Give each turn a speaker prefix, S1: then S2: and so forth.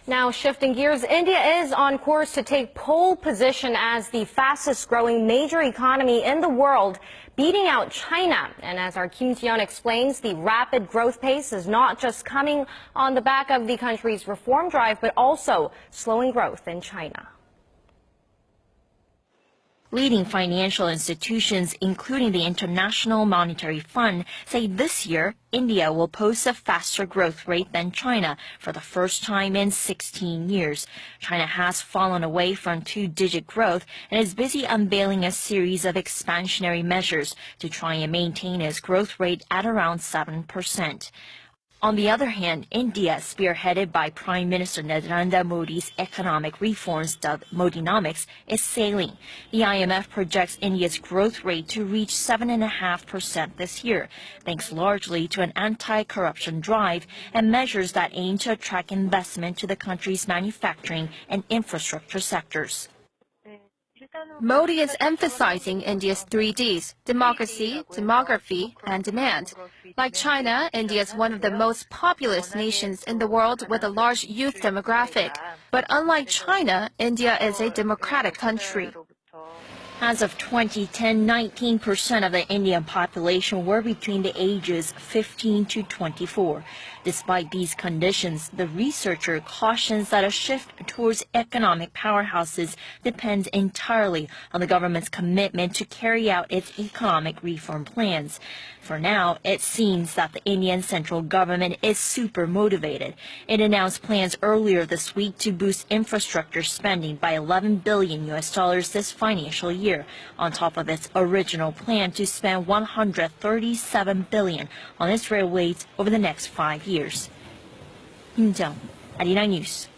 S1: Now, shifting gears, India is on course to take pole position as the fastest growing major economy in the world, beating out China. And as our Kim Ji-yeon explains, the rapid growth pace is not just coming on the back of the country's reform drive, but also slowing growth in China.
S2: Leading financial institutions, including the International Monetary Fund, say this year India will post a faster growth rate than China for the first time in 16 years. China has fallen away from two-digit growth and is busy unveiling a series of expansionary measures to try and maintain its growth rate at around 7%. On the other hand, India, spearheaded by Prime Minister Narendra Modi's economic reforms dubbed Modinomics, is sailing. The IMF projects India's growth rate to reach 7.5% this year, thanks largely to an anti-corruption drive and measures that aim to attract investment to the country's manufacturing and infrastructure sectors.
S3: Modi is emphasizing India's 3Ds, democracy, demography, and demand. Like China, India is one of the most populous nations in the world with a large youth demographic. But unlike China, India is a democratic country.
S2: As of 2010, 19% of the Indian population were between the ages 15 to 24. Despite these conditions, the researcher cautions that a shift towards economic powerhouses depends entirely on the government's commitment to carry out its economic reform plans. For now, it seems that the Indian central government is super motivated. It announced plans earlier this week to boost infrastructure spending by $11 billion this financial year, on top of its original plan to spend $137 billion on its railways over the next 5 years. Kim Ji-yeon, Arirang News.